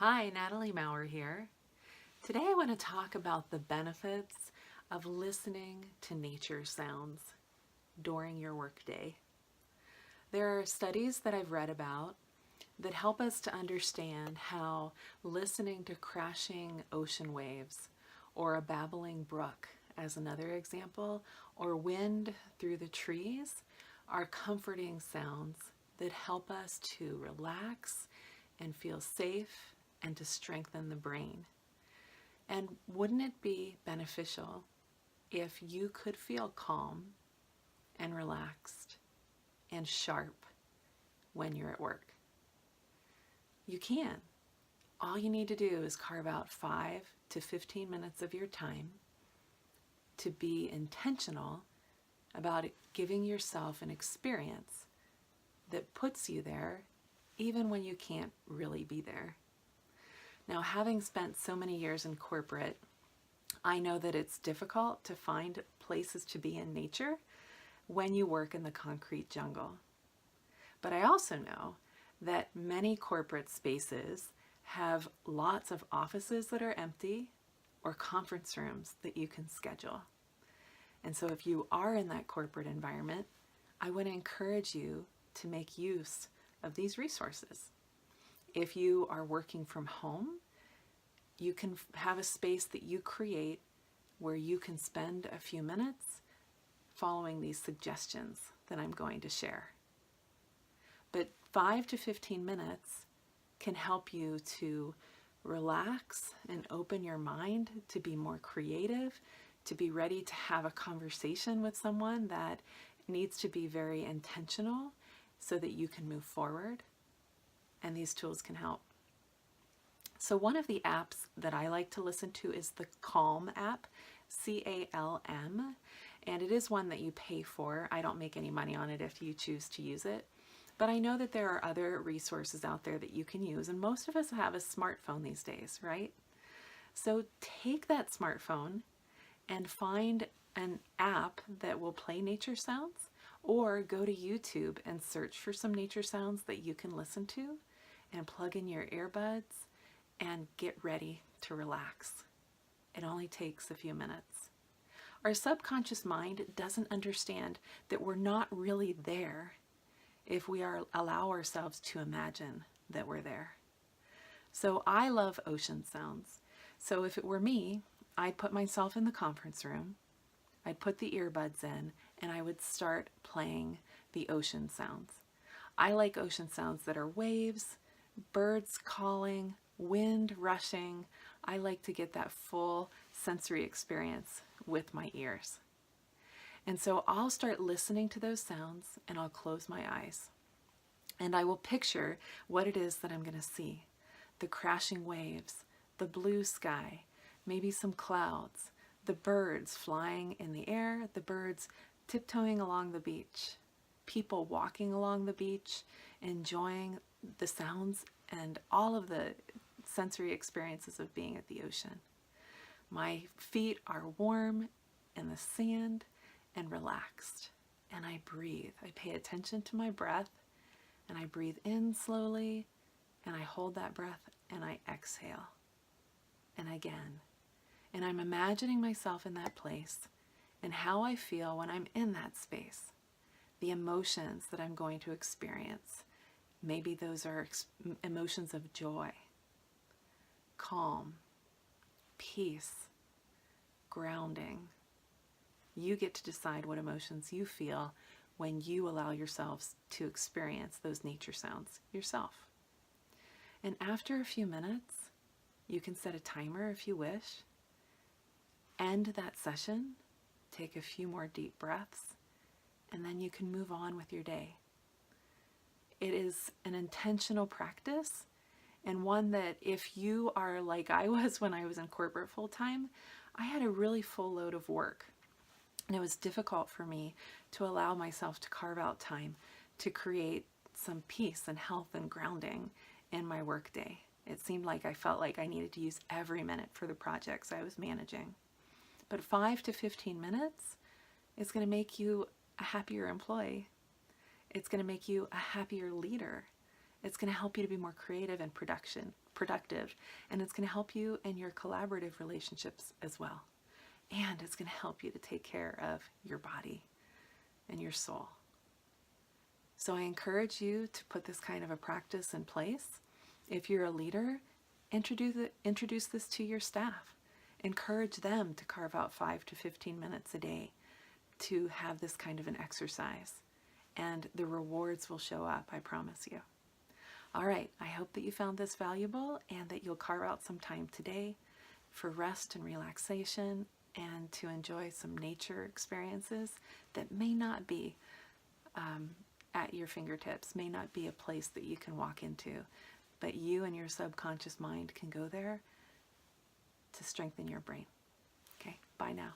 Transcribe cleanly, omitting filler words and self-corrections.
Hi, Natalie Maurer here. Today I want to talk about the benefits of listening to nature sounds during your workday. There are studies that I've read about that help us to understand how listening to crashing ocean waves or a babbling brook, as another example, or wind through the trees are comforting sounds that help us to relax and feel safe and to strengthen the brain. And wouldn't it be beneficial if you could feel calm and relaxed and sharp when you're at work? You can. All you need to do is carve out 5 to 15 minutes of your time to be intentional about giving yourself an experience that puts you there even when you can't really be there. Now, having spent so many years in corporate, I know that it's difficult to find places to be in nature when you work in the concrete jungle. But I also know that many corporate spaces have lots of offices that are empty or conference rooms that you can schedule. And so if you are in that corporate environment, I would encourage you to make use of these resources. If you are working from home, you can have a space that you create where you can spend a few minutes following these suggestions that I'm going to share. But 5 to 15 minutes can help you to relax and open your mind to be more creative, to be ready to have a conversation with someone that needs to be very intentional so that you can move forward. And these tools can help. So one of the apps that I like to listen to is the Calm app, C-A-L-M, and it is one that you pay for. I don't make any money on it if you choose to use it, but I know that there are other resources out there that you can use, and most of us have a smartphone these days, right? So take that smartphone and find an app that will play nature sounds, or go to YouTube and search for some nature sounds that you can listen to and plug in your earbuds and get ready to relax. It only takes a few minutes. Our subconscious mind doesn't understand that we're not really there if we allow ourselves to imagine that we're there. So I love ocean sounds. So if it were me, I'd put myself in the conference room, I'd put the earbuds in, and I would start playing the ocean sounds. I like ocean sounds that are waves, birds calling, wind rushing. I like to get that full sensory experience with my ears. And so I'll start listening to those sounds and I'll close my eyes. And I will picture what it is that I'm going to see. The crashing waves, the blue sky, maybe some clouds, the birds flying in the air, the birds tiptoeing along the beach, people walking along the beach, enjoying the sounds and all of the sensory experiences of being at the ocean. My feet are warm in the sand and relaxed, and I breathe. I pay attention to my breath, and I breathe in slowly, and I hold that breath, and I exhale. And again. And I'm imagining myself in that place and how I feel when I'm in that space, the emotions that I'm going to experience. Maybe those are emotions of joy, calm, peace, grounding. You get to decide what emotions you feel when you allow yourselves to experience those nature sounds yourself. And after a few minutes, you can set a timer if you wish, end that session, take a few more deep breaths, and then you can move on with your day. It is an intentional practice, and one that if you are like I was when I was in corporate full-time, I had a really full load of work. And it was difficult for me to allow myself to carve out time to create some peace and health and grounding in my workday. It seemed like I felt like I needed to use every minute for the projects I was managing. But 5 to 15 minutes is going to make you a happier employee. It's going to make you a happier leader. It's going to help you to be more creative and productive, and it's going to help you in your collaborative relationships as well. And it's going to help you to take care of your body and your soul. So I encourage you to put this kind of a practice in place. If you're a leader, introduce this to your staff. Encourage them to carve out 5 to 15 minutes a day to have this kind of an exercise. And the rewards will show up, I promise you. All right, I hope that you found this valuable and that you'll carve out some time today for rest and relaxation and to enjoy some nature experiences that may not be at your fingertips, may not be a place that you can walk into, but you and your subconscious mind can go there to strengthen your brain. Okay, bye now.